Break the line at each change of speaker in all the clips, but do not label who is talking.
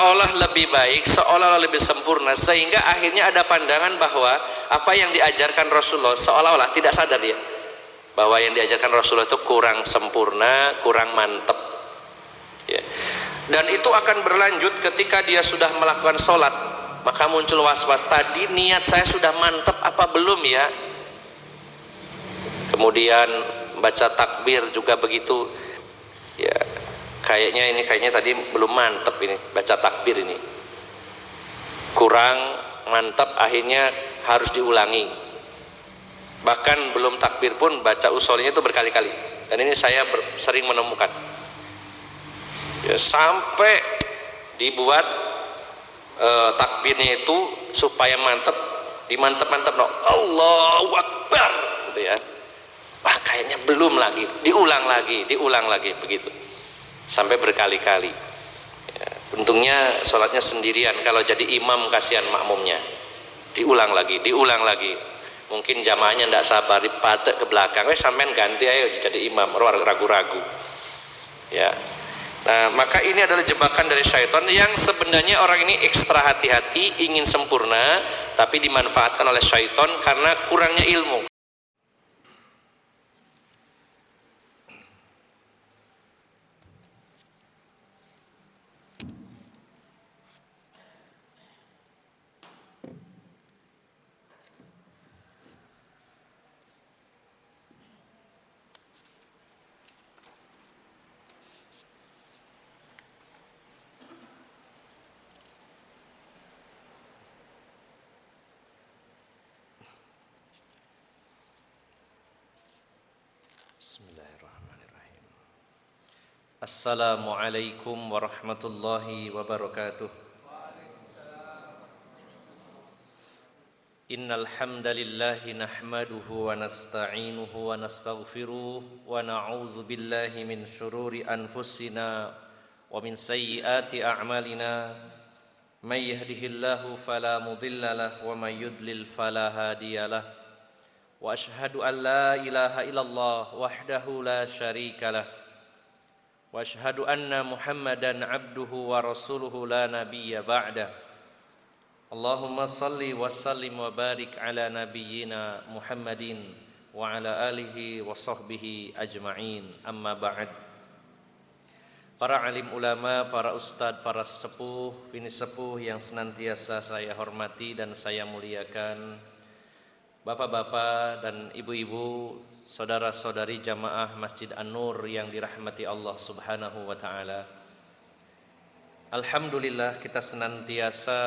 seolah lebih baik, seolah lebih sempurna, sehingga akhirnya ada pandangan bahwa apa yang diajarkan Rasulullah seolah-olah tidak sadar dia bahwa yang diajarkan Rasulullah itu kurang sempurna, kurang mantep ya. Dan itu akan berlanjut ketika dia sudah melakukan sholat, maka muncul was-was, tadi niat saya sudah mantep apa belum ya. Kemudian baca takbir juga begitu ya, kayaknya tadi belum mantep, ini baca takbir ini kurang mantep, akhirnya harus diulangi. Bahkan belum takbir pun baca usolnya itu berkali-kali, dan ini saya sering menemukan ya, sampai dibuat takbirnya itu supaya mantep, dimantep-mantep no, Allahu Akbar gitu ya. Wah kayaknya belum lagi, diulang lagi begitu sampai berkali-kali ya. Untungnya sholatnya sendirian, kalau jadi imam kasihan makmumnya, diulang lagi. Mungkin jamaahnya tidak sabar, dipatek ke belakang, sampean ganti ayo jadi imam, ragu-ragu ya. Nah maka ini adalah jebakan dari syaitan yang sebenarnya orang ini ekstra hati-hati, ingin sempurna, tapi dimanfaatkan oleh syaitan karena kurangnya ilmu. Bismillahirrahmanirrahim. Assalamualaikum warahmatullahi wabarakatuh. Innal hamdalillahi nahmaduhu wa nasta'inuhu wa nastaghfiruh wa na'udzu billahi min syururi anfusina wa min sayyiati a'malina. May yahdihillahu fala mudhillalah wa may yudlil fala hadiyalah. Wa ashhadu an la ilaha illallah wahdahu la syarikalah wa ashhadu anna Muhammadan abduhu wa rasuluhu la nabiyya ba'dah. Allahumma salli wa sallim wa barik ala nabiyyina Muhammadin wa ala alihi wa sahbihi ajma'in. Amma ba'd. Para alim ulama, para ustadz, para sesepuh, bini sepuh yang senantiasa saya hormati dan saya muliakan, bapak-bapak dan ibu-ibu, saudara-saudari jamaah Masjid An-Nur yang dirahmati Allah Subhanahu wa taala. Alhamdulillah kita senantiasa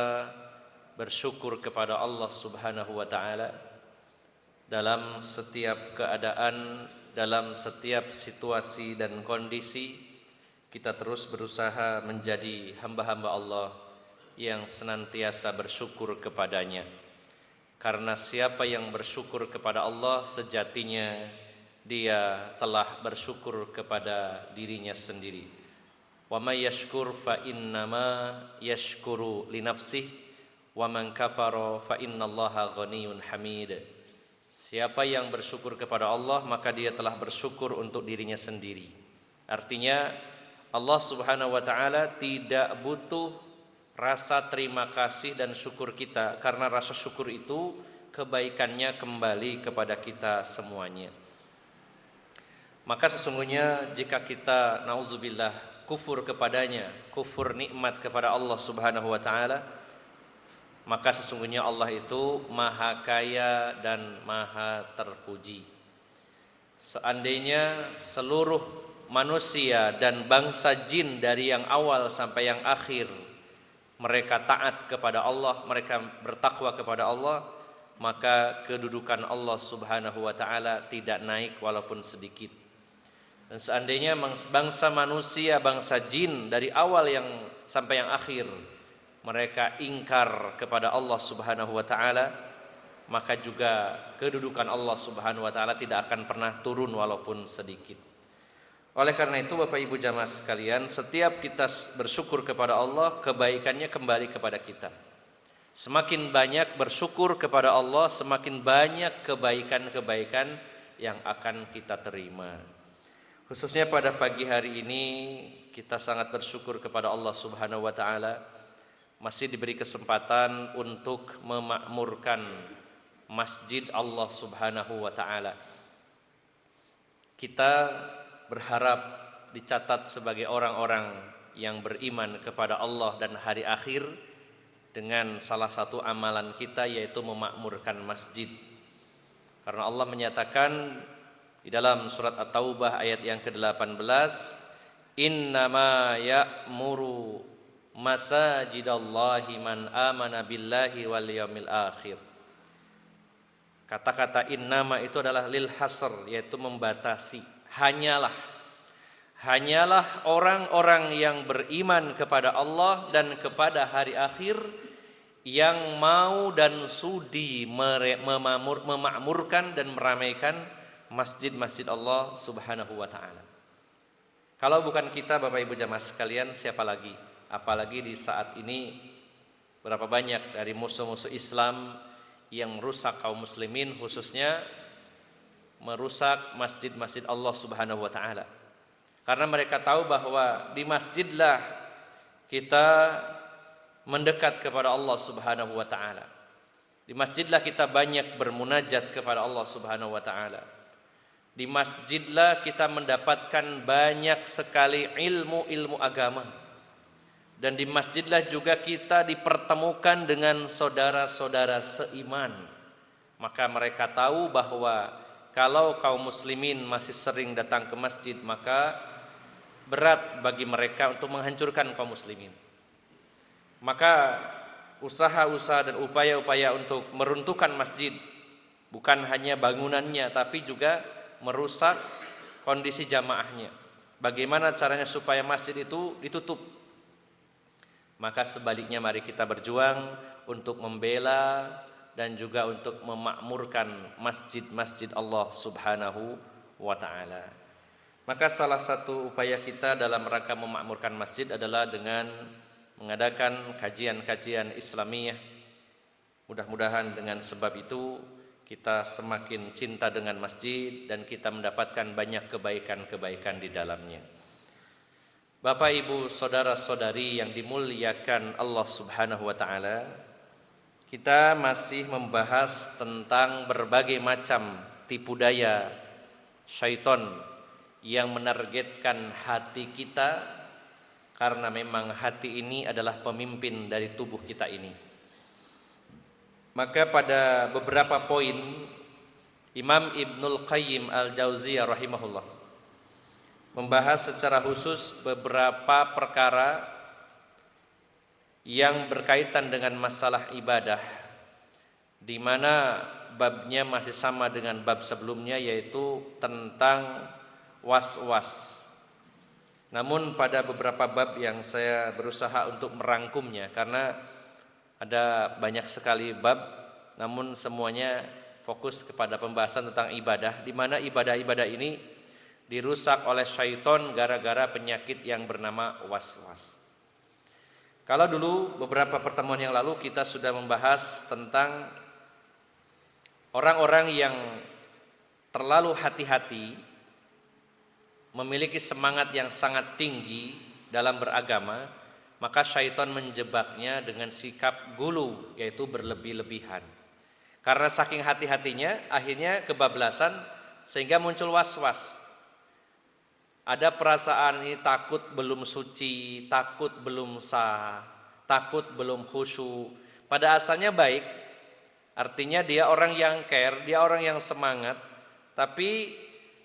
bersyukur kepada Allah Subhanahu wa taala dalam setiap keadaan, dalam setiap situasi dan kondisi. Kita terus berusaha menjadi hamba-hamba Allah yang senantiasa bersyukur kepadanya. Karena siapa yang bersyukur kepada Allah sejatinya dia telah bersyukur kepada dirinya sendiri. Wa may yashkur fa innama yashkuru li nafsihi wa man kafara fa innallaha ghaniyyun hamid. Siapa yang bersyukur kepada Allah maka dia telah bersyukur untuk dirinya sendiri. Artinya Allah Subhanahu wa taala tidak butuh rasa terima kasih dan syukur kita, karena rasa syukur itu kebaikannya kembali kepada kita semuanya. Maka sesungguhnya jika kita nauzubillah kufur kepadanya, kufur nikmat kepada Allah Subhanahu wa taala, maka sesungguhnya Allah itu maha kaya dan maha terpuji. Seandainya seluruh manusia dan bangsa jin dari yang awal sampai yang akhir mereka taat kepada Allah, mereka bertakwa kepada Allah, maka kedudukan Allah Subhanahu wa taala tidak naik walaupun sedikit. Dan seandainya bangsa manusia, bangsa jin dari awal yang sampai yang akhir mereka ingkar kepada Allah Subhanahu wa taala, maka juga kedudukan Allah Subhanahu wa taala tidak akan pernah turun walaupun sedikit. Oleh karena itu Bapak Ibu jamaah sekalian, setiap kita bersyukur kepada Allah, kebaikannya kembali kepada kita. Semakin banyak bersyukur kepada Allah, semakin banyak kebaikan-kebaikan yang akan kita terima. Khususnya pada pagi hari ini kita sangat bersyukur kepada Allah Subhanahu wa taala masih diberi kesempatan untuk memakmurkan masjid Allah Subhanahu wa taala. Kita berharap dicatat sebagai orang-orang yang beriman kepada Allah dan hari akhir dengan salah satu amalan kita yaitu memakmurkan masjid. Karena Allah menyatakan di dalam surat At-Taubah ayat yang ke-18, innama ya'muru masajidallahi man amana billahi wal yaumil akhir. Kata-kata innama itu adalah lil hasr, yaitu membatasi. Hanyalah orang-orang yang beriman kepada Allah dan kepada hari akhir yang mau dan sudi memakmurkan dan meramaikan masjid-masjid Allah Subhanahu wa taala. Kalau bukan kita Bapak Ibu jamaah sekalian, siapa lagi? Apalagi di saat ini berapa banyak dari musuh-musuh Islam yang merusak kaum muslimin, khususnya merusak masjid-masjid Allah Subhanahu wa taala. Karena mereka tahu bahwa di masjidlah kita mendekat kepada Allah Subhanahu wa taala. Di masjidlah kita banyak bermunajat kepada Allah Subhanahu wa taala. Di masjidlah kita mendapatkan banyak sekali ilmu-ilmu agama. Dan di masjidlah juga kita dipertemukan dengan saudara-saudara seiman. Maka mereka tahu bahwa kalau kaum muslimin masih sering datang ke masjid, maka berat bagi mereka untuk menghancurkan kaum muslimin. Maka usaha-usaha dan upaya-upaya untuk meruntuhkan masjid, bukan hanya bangunannya tapi juga merusak kondisi jamaahnya. Bagaimana caranya supaya masjid itu ditutup? Maka sebaliknya mari kita berjuang untuk membela dan juga untuk memakmurkan masjid-masjid Allah Subhanahu wa taala. Maka salah satu upaya kita dalam rangka memakmurkan masjid adalah dengan mengadakan kajian-kajian Islamiyah. Mudah-mudahan dengan sebab itu kita semakin cinta dengan masjid dan kita mendapatkan banyak kebaikan-kebaikan di dalamnya. Bapak Ibu saudara-saudari yang dimuliakan Allah Subhanahu wa taala, kita masih membahas tentang berbagai macam tipu daya syaitan yang menargetkan hati kita, karena memang hati ini adalah pemimpin dari tubuh kita ini. Maka pada beberapa poin Imam Ibnul Qayyim Al-Jauziyah rahimahullah membahas secara khusus beberapa perkara yang berkaitan dengan masalah ibadah, di mana babnya masih sama dengan bab sebelumnya, yaitu tentang was-was. Namun pada beberapa bab yang saya berusaha untuk merangkumnya, karena ada banyak sekali bab, namun semuanya fokus kepada pembahasan tentang ibadah, di mana ibadah-ibadah ini dirusak oleh syaitan gara-gara penyakit yang bernama was-was. Kalau dulu beberapa pertemuan yang lalu kita sudah membahas tentang orang-orang yang terlalu hati-hati, memiliki semangat yang sangat tinggi dalam beragama, maka syaitan menjebaknya dengan sikap gulu, yaitu berlebih-lebihan. Karena saking hati-hatinya, akhirnya kebablasan sehingga muncul was-was. Ada perasaan ini takut belum suci, takut belum sah, takut belum khusyuk. Pada asalnya baik, artinya dia orang yang care, dia orang yang semangat, tapi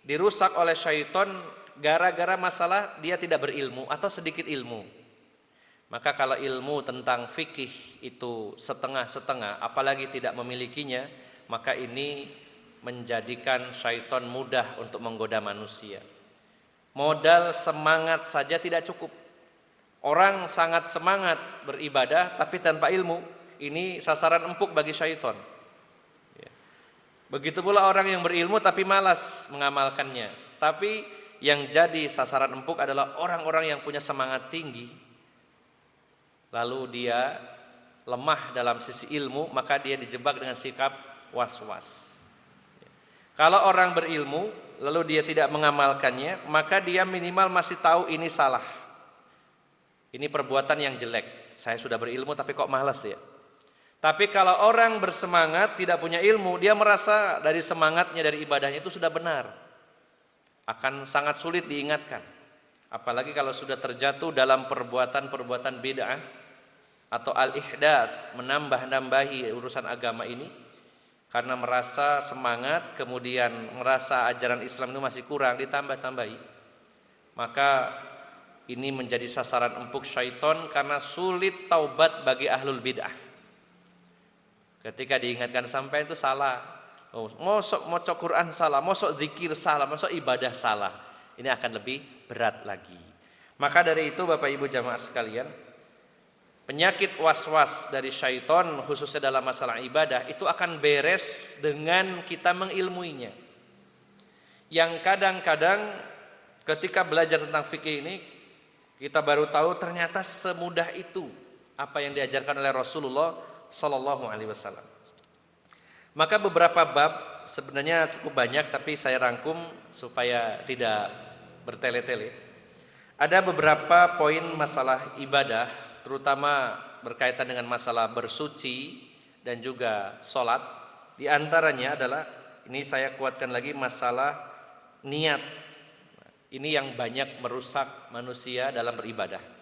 dirusak oleh syaitan gara-gara masalah dia tidak berilmu atau sedikit ilmu. Maka kalau ilmu tentang fikih itu setengah-setengah, apalagi tidak memilikinya, maka ini menjadikan syaitan mudah untuk menggoda manusia. Modal semangat saja tidak cukup. Orang sangat semangat beribadah tapi tanpa ilmu, ini sasaran empuk bagi syaitan. Begitu pula orang yang berilmu tapi malas mengamalkannya. Tapi yang jadi sasaran empuk adalah orang-orang yang punya semangat tinggi, lalu dia lemah dalam sisi ilmu, maka dia dijebak dengan sikap was-was. Kalau orang berilmu lalu dia tidak mengamalkannya, maka dia minimal masih tahu ini salah, ini perbuatan yang jelek. saya sudah berilmu tapi kok malas ya. Tapi kalau orang bersemangat tidak punya ilmu, dia merasa dari semangatnya, dari ibadahnya itu sudah benar. Akan sangat sulit diingatkan. Apalagi kalau sudah terjatuh dalam perbuatan-perbuatan bid'ah atau al-ihdats, menambah-nambahi urusan agama ini karena merasa semangat, kemudian merasa ajaran Islam itu masih kurang, ditambah-tambahi. Maka ini menjadi sasaran empuk syaitan karena sulit taubat bagi ahlul bid'ah. Ketika diingatkan sampai itu salah, mosok maca Quran salah, mosok zikir salah, mosok ibadah salah, ini akan lebih berat lagi. Maka dari itu Bapak Ibu jamaah sekalian, penyakit was-was dari syaitan khususnya dalam masalah ibadah itu akan beres dengan kita mengilmuinya. Yang kadang-kadang ketika belajar tentang fikih ini kita baru tahu ternyata semudah itu apa yang diajarkan oleh Rasulullah Sallallahu Alaihi Wasallam. Maka beberapa bab sebenarnya cukup banyak, tapi saya rangkum supaya tidak bertele-tele. Ada beberapa poin masalah ibadah, terutama berkaitan dengan masalah bersuci dan juga sholat. Di antaranya adalah, ini saya kuatkan lagi, masalah niat. Ini yang banyak merusak manusia dalam beribadah.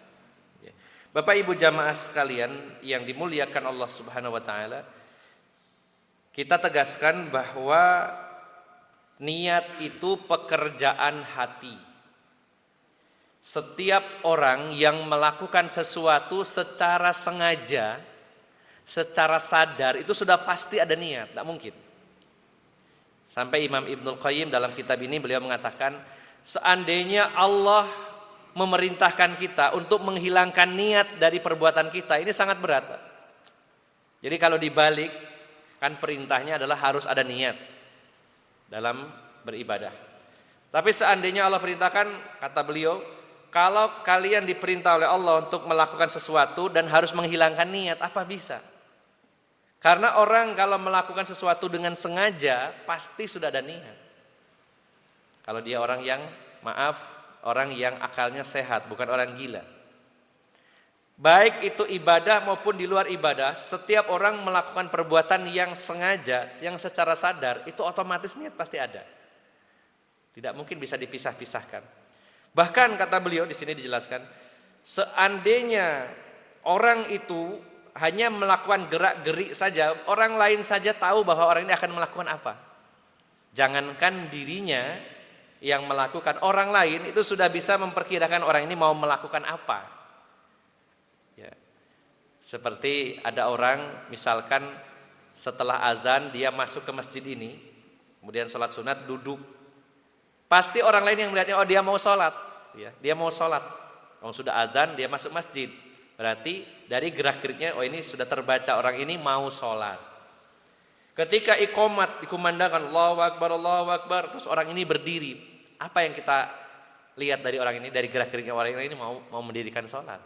Bapak Ibu jamaah sekalian yang dimuliakan Allah Subhanahu wa taala, kita tegaskan bahwa niat itu pekerjaan hati. Setiap orang yang melakukan sesuatu secara sengaja, secara sadar, itu sudah pasti ada niat, tak mungkin. Sampai Imam Ibnul Qayyim dalam kitab ini beliau mengatakan, seandainya Allah memerintahkan kita untuk menghilangkan niat dari perbuatan kita, ini sangat berat, Pak. Jadi kalau dibalik, kan perintahnya adalah harus ada niat dalam beribadah. Tapi seandainya Allah perintahkan, kata beliau, kalau kalian diperintah oleh Allah untuk melakukan sesuatu dan harus menghilangkan niat, apa bisa? Karena orang kalau melakukan sesuatu dengan sengaja, pasti sudah ada niat. Kalau dia orang yang, orang yang akalnya sehat, bukan orang gila. Baik itu ibadah maupun di luar ibadah, setiap orang melakukan perbuatan yang sengaja, yang secara sadar, itu otomatis niat pasti ada. Tidak mungkin bisa dipisah-pisahkan. Bahkan kata beliau di sini dijelaskan, seandainya orang itu hanya melakukan gerak-gerik saja, orang lain saja tahu bahwa orang ini akan melakukan apa. Jangankan dirinya yang melakukan, orang lain itu sudah bisa memperkirakan orang ini mau melakukan apa. Ya. Seperti ada orang misalkan setelah azan dia masuk ke masjid ini, kemudian sholat sunat duduk, pasti orang lain yang melihatnya, oh dia mau sholat, ya, dia mau sholat. Kalau sudah azan dia masuk masjid, berarti dari gerak-geriknya, oh ini sudah terbaca orang ini mau sholat. Ketika iqomat dikumandangkan Allahu Akbar, terus orang ini berdiri, apa yang kita lihat dari orang ini, dari gerak-geriknya orang ini mau mendirikan sholat.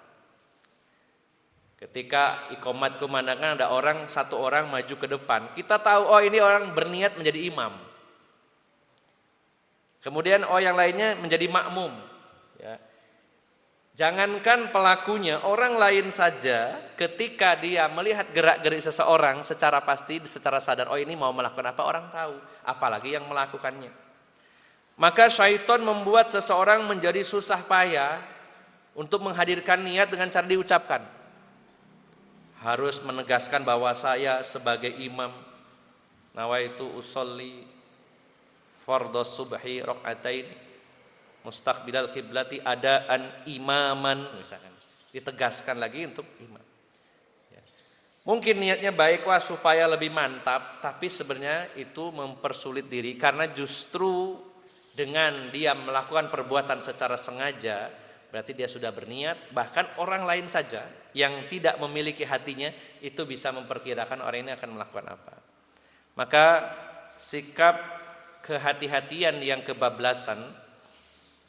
Ketika iqomat kumandangkan ada orang, satu orang maju ke depan, kita tahu oh ini orang berniat menjadi imam. Kemudian oh yang lainnya menjadi makmum. Ya. Jangankan pelakunya, orang lain saja ketika dia melihat gerak-gerik seseorang secara pasti, secara sadar, oh ini mau melakukan apa, orang tahu, apalagi yang melakukannya. Maka syaitan membuat seseorang menjadi susah payah untuk menghadirkan niat dengan cara diucapkan. Harus menegaskan bahwa saya sebagai imam, nawaitu usolli fardhos subhi raqatain mustaqbilal kiblati adaan imaman, misalkan ditegaskan lagi untuk imam. Ya. Mungkin niatnya baik wah supaya lebih mantap, tapi sebenarnya itu mempersulit diri karena justru dengan dia melakukan perbuatan secara sengaja berarti dia sudah berniat, bahkan orang lain saja yang tidak memiliki hatinya itu bisa memperkirakan orang ini akan melakukan apa. Maka sikap kehati-hatian yang kebablasan,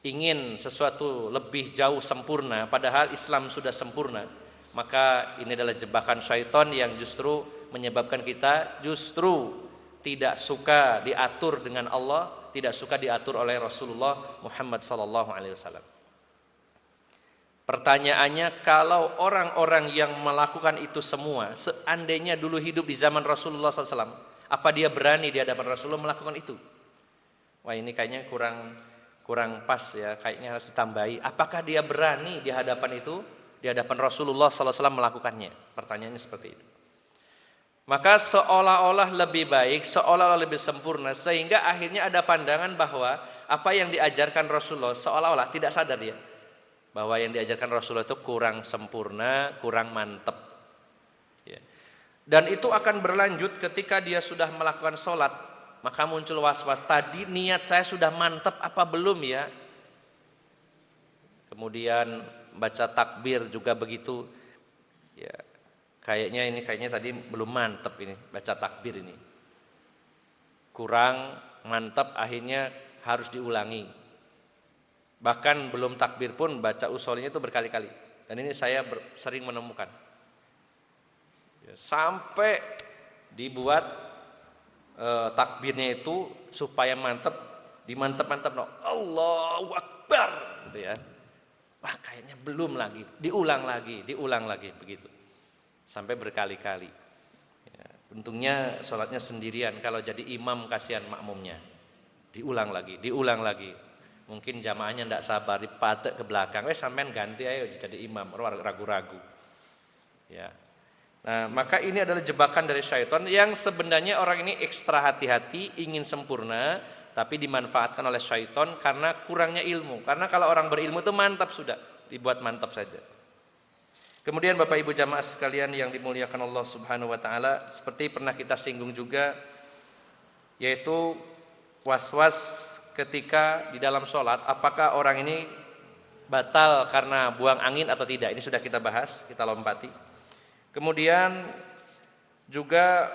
ingin sesuatu lebih jauh sempurna padahal Islam sudah sempurna, maka ini adalah jebakan syaitan yang justru menyebabkan kita justru tidak suka diatur dengan Allah, tidak suka diatur oleh Rasulullah Muhammad sallallahu alaihi wasallam. Pertanyaannya, kalau orang-orang yang melakukan itu semua, seandainya dulu hidup di zaman Rasulullah SAW, apa dia berani di hadapan Rasulullah melakukan itu? Wah, ini kayaknya kurang pas ya, kayaknya harus ditambahi. Apakah dia berani di hadapan itu, di hadapan Rasulullah SAW melakukannya? Pertanyaannya seperti itu. Maka seolah-olah lebih baik, seolah-olah lebih sempurna, sehingga akhirnya ada pandangan bahwa apa yang diajarkan Rasulullah seolah-olah tidak sadar dia, bahwa yang diajarkan Rasulullah itu kurang sempurna, kurang mantep. Ya. Dan itu akan berlanjut ketika dia sudah melakukan sholat, maka muncul was-was, tadi niat saya sudah mantep apa belum ya? Kemudian baca takbir juga begitu. Ya, kayaknya tadi belum mantep ini, baca takbir ini. Kurang mantep, akhirnya harus diulangi. Bahkan belum takbir pun baca usolnya itu berkali-kali. Dan ini saya sering menemukan. Ya, sampai dibuat takbirnya itu supaya mantep, dimantep-mantep, no, Allahu Akbar, gitu ya. Wah, kayaknya belum lagi, diulang lagi begitu. Sampai berkali-kali. Ya, untungnya sholatnya sendirian, kalau jadi imam kasihan makmumnya. Diulang lagi. Mungkin jamaahnya tidak sabar, dipatek ke belakang, sampean ganti ayo jadi imam, ragu-ragu. Ya. Nah, maka ini adalah jebakan dari syaitan yang sebenarnya orang ini ekstra hati-hati, ingin sempurna, tapi dimanfaatkan oleh syaitan karena kurangnya ilmu. Karena kalau orang berilmu itu mantap sudah, dibuat mantap saja. Kemudian Bapak Ibu jamaah sekalian yang dimuliakan Allah Subhanahu wa taala, seperti pernah kita singgung juga, yaitu was-was ketika di dalam sholat, apakah orang ini batal karena buang angin atau tidak. Ini sudah kita bahas, kita lompati. Kemudian juga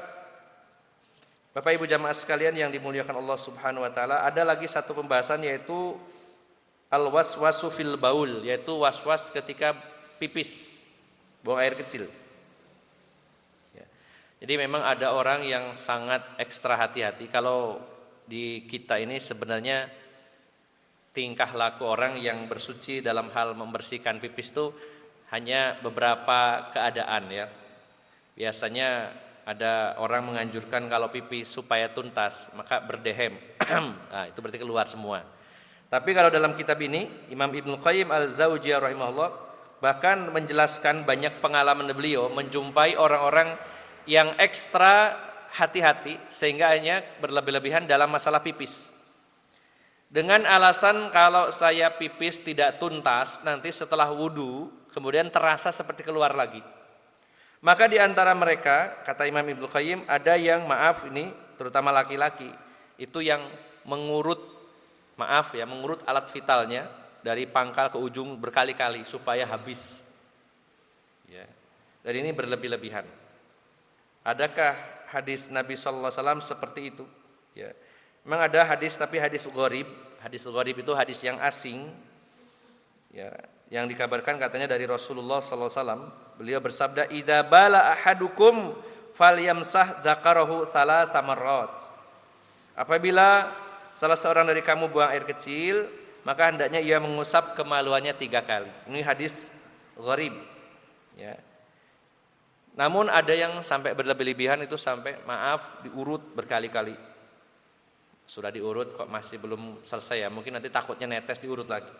Bapak Ibu jamaah sekalian yang dimuliakan Allah Subhanahu wa taala, ada lagi satu pembahasan yaitu al-waswasu fil baul, yaitu was-was ketika pipis, buang air kecil. Ya. Jadi memang ada orang yang sangat ekstra hati-hati. Kalau di kita ini sebenarnya tingkah laku orang yang bersuci dalam hal membersihkan pipis itu hanya beberapa keadaan ya. Biasanya ada orang menganjurkan kalau pipis supaya tuntas maka berdehem. Nah, itu berarti keluar semua. Tapi kalau dalam kitab ini Imam Ibnu Qayyim Al-Jauziyah rahimahullah bahkan menjelaskan banyak pengalaman beliau menjumpai orang-orang yang ekstra hati-hati sehingga hanya berlebih-lebihan dalam masalah pipis. Dengan alasan kalau saya pipis tidak tuntas, nanti setelah wudu kemudian terasa seperti keluar lagi. Maka di antara mereka, kata Imam Ibnu Qayyim, ada yang ini terutama laki-laki, itu yang mengurut alat vitalnya dari pangkal ke ujung berkali-kali supaya habis. Ya. Dan ini berlebih-lebihan. Adakah hadis Nabi sallallahu alaihi wasallam seperti itu? Ya. Memang ada hadis, tapi hadis gharib. Hadis gharib itu hadis yang asing. Ya, yang dikabarkan katanya dari Rasulullah sallallahu alaihi wasallam, beliau bersabda, "Idza bala ahadukum falyamsah dzakarahu thalatha marrat." Apabila salah seorang dari kamu buang air kecil, maka hendaknya ia mengusap kemaluannya 3 kali. Ini hadis gharib. Ya. Namun ada yang sampai berlebih-lebihan, itu sampai diurut berkali-kali. Sudah diurut kok masih belum selesai ya, mungkin nanti takutnya netes, diurut lagi.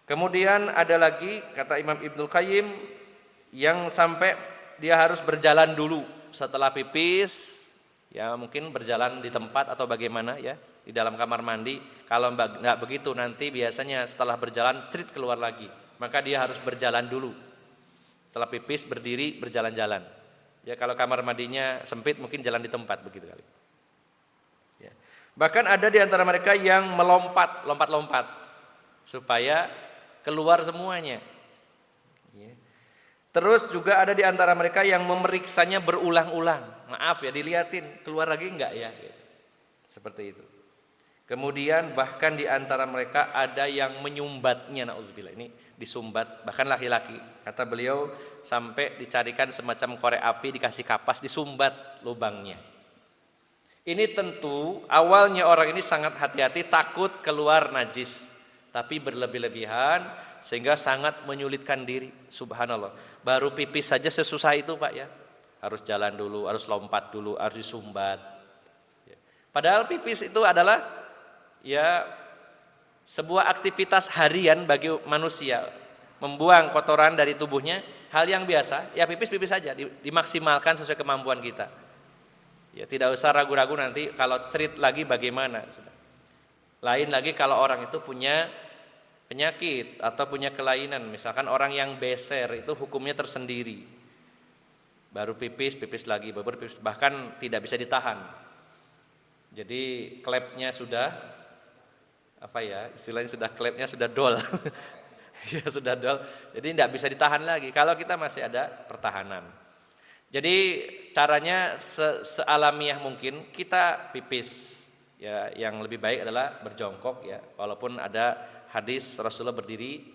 Kemudian ada lagi kata Imam Ibnu Qayyim yang sampai dia harus berjalan dulu setelah pipis, ya mungkin berjalan di tempat atau bagaimana ya, di dalam kamar mandi. Kalau nggak begitu nanti biasanya setelah berjalan trit keluar lagi, maka dia harus berjalan dulu. Setelah pipis berdiri berjalan-jalan. Ya kalau kamar mandinya sempit mungkin jalan di tempat begitu kali. Ya. Bahkan ada di antara mereka yang lompat-lompat supaya keluar semuanya. Ya. Terus juga ada di antara mereka yang memeriksanya berulang-ulang. Maaf ya, dilihatin keluar lagi enggak ya? Seperti itu. Kemudian bahkan di antara mereka ada yang menyumbatnya, nauzubillah, ini disumbat, bahkan laki-laki. Kata beliau sampai dicarikan semacam korek api, dikasih kapas, disumbat lubangnya. Ini tentu awalnya orang ini sangat hati-hati, takut keluar najis. tapi berlebih-lebihan sehingga sangat menyulitkan diri. Subhanallah. Baru pipis saja sesusah itu Pak ya. Harus jalan dulu, harus lompat dulu, harus disumbat. Padahal pipis itu adalah ya sebuah aktivitas harian bagi manusia. Membuang kotoran dari tubuhnya hal yang biasa, ya pipis-pipis saja, dimaksimalkan sesuai kemampuan kita. Ya tidak usah ragu-ragu nanti kalau treat lagi bagaimana. Lain lagi kalau orang itu punya penyakit atau punya kelainan, misalkan orang yang beser itu hukumnya tersendiri. Baru pipis lagi, baru pipis, bahkan tidak bisa ditahan. Jadi klepnya sudah istilahnya sudah klepnya sudah dol. Ya sudah dol, jadi tidak bisa ditahan lagi. Kalau kita masih ada pertahanan. Jadi caranya sealamiah mungkin kita pipis. Ya, yang lebih baik adalah berjongkok ya. Walaupun ada hadis Rasulullah berdiri,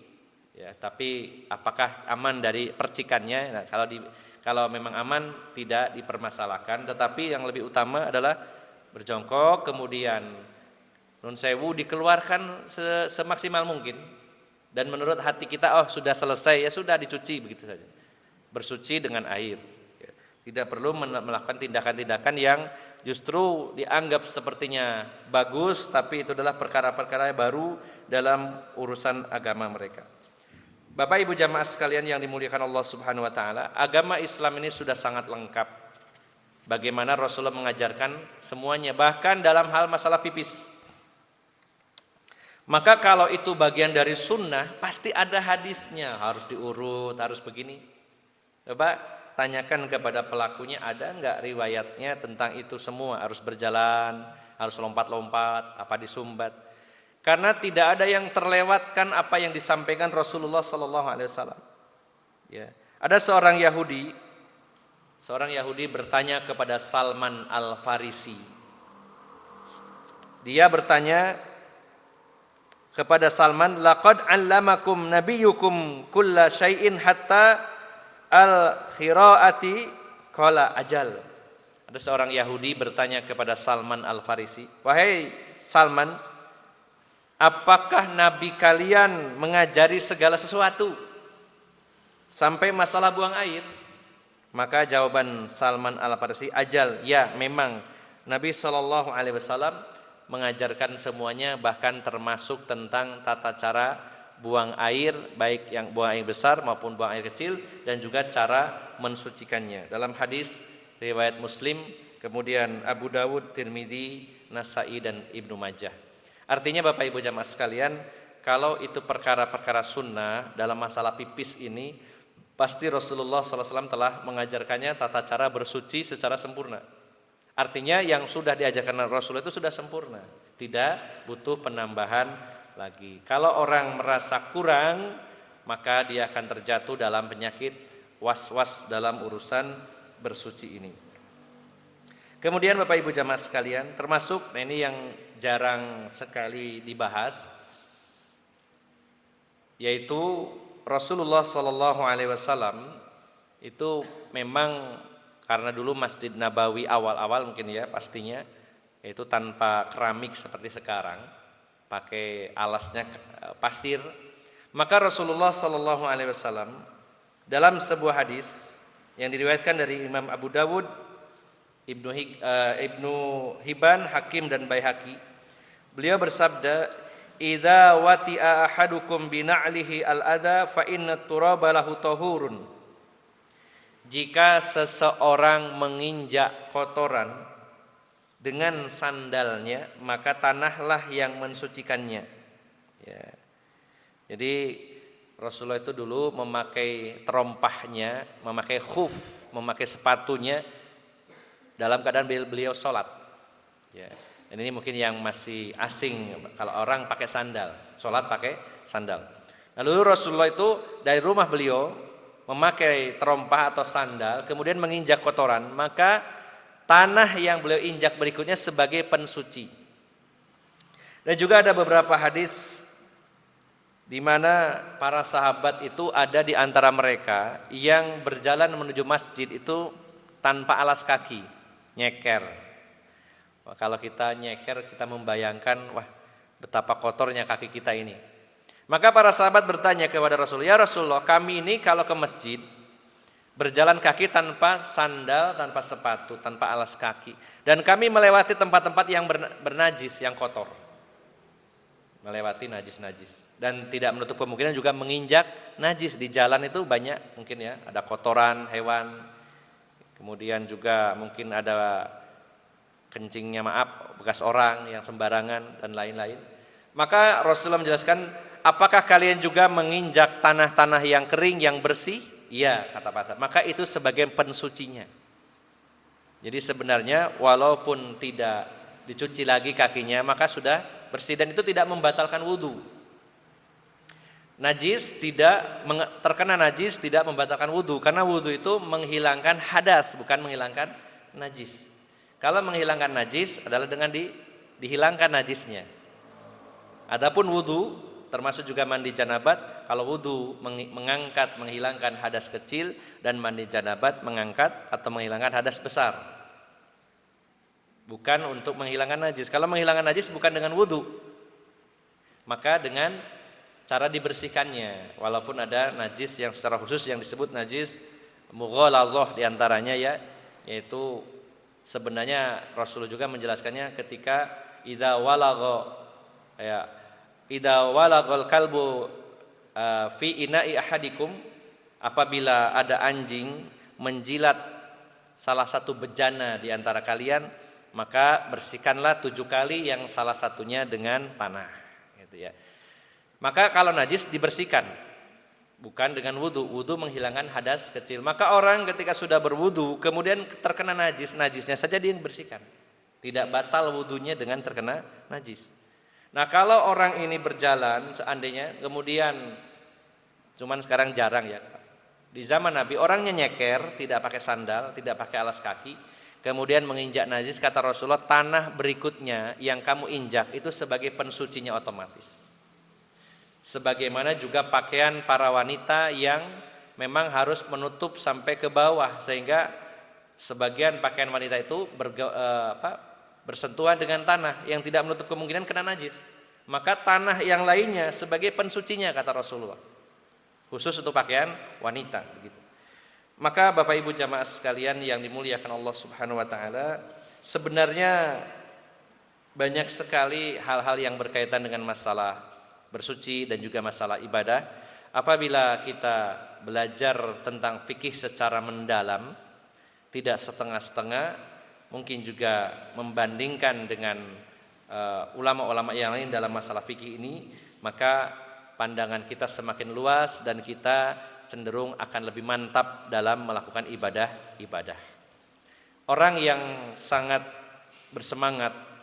ya, tapi apakah aman dari percikannya? Nah, kalau memang aman tidak dipermasalahkan. Tetapi yang lebih utama adalah berjongkok, kemudian nun sewu dikeluarkan semaksimal mungkin. Dan menurut hati kita, sudah selesai, ya sudah dicuci begitu saja. Bersuci dengan air. Tidak perlu melakukan tindakan-tindakan yang justru dianggap sepertinya bagus, tapi itu adalah perkara-perkara baru dalam urusan agama mereka. Bapak Ibu jamaah sekalian yang dimuliakan Allah Subhanahu wa taala, agama Islam ini sudah sangat lengkap. Bagaimana Rasulullah mengajarkan semuanya, bahkan dalam hal masalah pipis. Maka kalau itu bagian dari sunnah, pasti ada hadisnya, harus diurut, harus begini. Coba tanyakan kepada pelakunya, ada enggak riwayatnya tentang itu semua, harus berjalan, harus lompat-lompat, apa disumbat. Karena tidak ada yang terlewatkan apa yang disampaikan Rasulullah SAW. Ya. Ada seorang Yahudi bertanya kepada Salman Al-Farisi. Dia bertanya kepada Salman, laqad 'allamakum nabiyyukum kulla syai'in hatta al-khiraati qala ajal. Ada seorang Yahudi bertanya kepada Salman Al-Farisi, wahai Salman, apakah nabi kalian mengajari segala sesuatu sampai masalah buang air? Maka jawaban Salman Al-Farisi, ajal, ya memang Nabi SAW mengajarkan semuanya, bahkan termasuk tentang tata cara buang air, baik yang buang air besar maupun buang air kecil, dan juga cara mensucikannya. Dalam hadis riwayat Muslim, kemudian Abu Dawud, Tirmidzi, Nasai, dan Ibnu Majah. Artinya Bapak Ibu jamaah sekalian, kalau itu perkara-perkara sunnah dalam masalah pipis ini, pasti Rasulullah SAW telah mengajarkannya tata cara bersuci secara sempurna. Artinya yang sudah diajarkan Rasulullah itu sudah sempurna, tidak butuh penambahan lagi. Kalau orang merasa kurang, maka dia akan terjatuh dalam penyakit was-was dalam urusan bersuci ini. Kemudian Bapak Ibu jamaah sekalian, termasuk ini yang jarang sekali dibahas, yaitu Rasulullah SAW itu memang, karena dulu Masjid Nabawi awal-awal mungkin ya pastinya itu tanpa keramik seperti sekarang, pakai alasnya pasir. Maka Rasulullah SAW dalam sebuah hadis yang diriwayatkan dari Imam Abu Dawud, Ibnu Hibban, Hakim, dan Baihaqi, beliau bersabda, idza wati'a ahadukum bina'lihi al-adha fa inna turaba lahu tahurun. Jika seseorang menginjak kotoran dengan sandalnya, maka tanahlah yang mensucikannya. Ya. Jadi Rasulullah itu dulu memakai terompahnya, memakai khuf, memakai sepatunya dalam keadaan beliau sholat. Ya. Dan ini mungkin yang masih asing, kalau orang pakai sandal, sholat pakai sandal. Lalu Rasulullah itu dari rumah beliau memakai terompah atau sandal, kemudian menginjak kotoran, maka tanah yang beliau injak berikutnya sebagai pensuci. Dan juga ada beberapa hadis di mana para sahabat itu ada di antara mereka yang berjalan menuju masjid itu tanpa alas kaki, nyeker. Kalau kita nyeker, kita membayangkan, wah betapa kotornya kaki kita ini. Maka para sahabat bertanya kepada Rasul, "Ya Rasulullah, kami ini kalau ke masjid berjalan kaki tanpa sandal, tanpa sepatu, tanpa alas kaki, dan kami melewati tempat-tempat yang bernajis, yang kotor." Melewati najis-najis dan tidak menutup kemungkinan juga menginjak najis. Di jalan itu banyak mungkin ya, ada kotoran hewan, kemudian juga mungkin ada kencingnya bekas orang yang sembarangan dan lain-lain. Maka Rasulullah menjelaskan, apakah kalian juga menginjak tanah-tanah yang kering yang bersih? Iya, kata Pak. Maka itu sebagai pensucinya. Jadi sebenarnya walaupun tidak dicuci lagi kakinya maka sudah bersih, dan itu tidak membatalkan wudu. Terkena najis tidak membatalkan wudu, karena wudu itu menghilangkan hadas, bukan menghilangkan najis. Kalau menghilangkan najis adalah dengan dihilangkan najisnya. Adapun wudu termasuk juga mandi janabat. Kalau wudu menghilangkan hadas kecil, dan mandi janabat mengangkat atau menghilangkan hadas besar, bukan untuk menghilangkan najis. Kalau menghilangkan najis bukan dengan wudu, maka dengan cara dibersihkannya. Walaupun ada najis yang secara khusus yang disebut najis mughaladzah diantaranya ya, yaitu sebenarnya Rasulullah juga menjelaskannya ketika idza walaghal kalbu fi ina'i ahadikum, apabila ada anjing menjilat salah satu bejana di antara kalian, maka bersihkanlah 7 kali yang salah satunya dengan tanah, gitu ya. Maka kalau najis dibersihkan, bukan dengan wudu. Wudu menghilangkan hadas kecil. Maka orang ketika sudah berwudu kemudian terkena najis, najisnya saja dia yang bersihkan, tidak batal wudunya dengan terkena najis. Nah kalau orang ini berjalan seandainya kemudian, cuman sekarang jarang ya, di zaman Nabi orangnya nyeker, tidak pakai sandal, tidak pakai alas kaki, kemudian menginjak najis, kata Rasulullah, tanah berikutnya yang kamu injak itu sebagai pensucinya otomatis. Sebagaimana juga pakaian para wanita yang memang harus menutup sampai ke bawah, sehingga sebagian pakaian wanita itu bersentuhan dengan tanah yang tidak menutup kemungkinan kena najis. Maka tanah yang lainnya sebagai pensucinya, kata Rasulullah, khusus untuk pakaian wanita, begitu. Maka Bapak Ibu jamaah sekalian yang dimuliakan Allah Subhanahu wa taala, sebenarnya banyak sekali hal-hal yang berkaitan dengan masalah bersuci dan juga masalah ibadah. Apabila kita belajar tentang fikih secara mendalam, tidak setengah-setengah, mungkin juga membandingkan dengan ulama-ulama yang lain dalam masalah fikih ini, maka pandangan kita semakin luas dan kita cenderung akan lebih mantap dalam melakukan ibadah-ibadah. Orang yang sangat bersemangat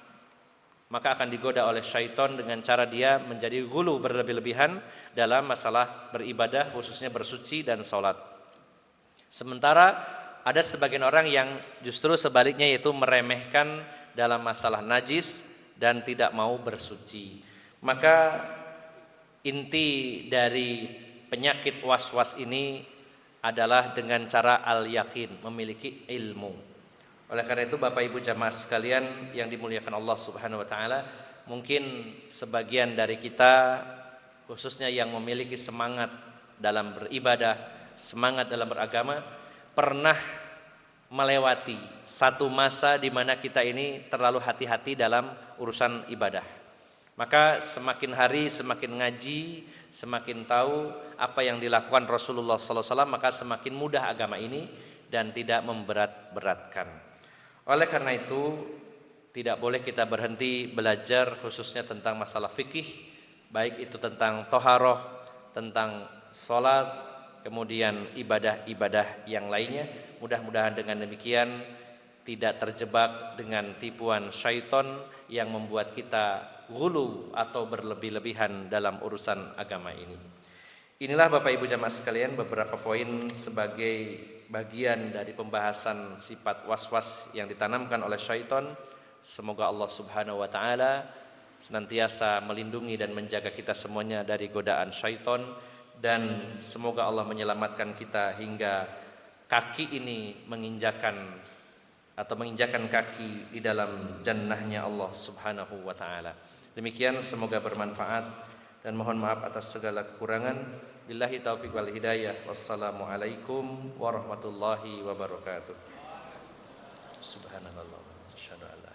maka akan digoda oleh syaitan dengan cara dia menjadi ghulu, berlebih-lebihan dalam masalah beribadah, khususnya bersuci dan sholat. Sementara ada sebagian orang yang justru sebaliknya, yaitu meremehkan dalam masalah najis dan tidak mau bersuci. Maka inti dari penyakit was-was ini adalah dengan cara al-yakin, memiliki ilmu. Oleh karena itu Bapak Ibu jamaah sekalian yang dimuliakan Allah Subhanahu wa taala, mungkin sebagian dari kita khususnya yang memiliki semangat dalam beribadah, semangat dalam beragama, pernah melewati satu masa di mana kita ini terlalu hati-hati dalam urusan ibadah. Maka semakin hari semakin ngaji, semakin tahu apa yang dilakukan Rasulullah SAW, maka semakin mudah agama ini dan tidak memberat-beratkan. Oleh karena itu tidak boleh kita berhenti belajar khususnya tentang masalah fikih, baik itu tentang toharoh, tentang sholat, kemudian ibadah-ibadah yang lainnya. Mudah-mudahan dengan demikian tidak terjebak dengan tipuan syaitan yang membuat kita ghulu atau berlebih-lebihan dalam urusan agama ini. Inilah Bapak Ibu jamaah sekalian beberapa poin sebagai bagian dari pembahasan sifat was-was yang ditanamkan oleh syaitan. Semoga Allah Subhanahu wa taala senantiasa melindungi dan menjaga kita semuanya dari godaan syaitan, dan semoga Allah menyelamatkan kita hingga kaki ini menginjakan kaki di dalam jannahnya Allah Subhanahu wa taala. Demikian, semoga bermanfaat. dan mohon maaf atas segala kekurangan. Billahi taufiq wal hidayah. Wassalamualaikum warahmatullahi wabarakatuh. Subhanallah. Asyhadu an la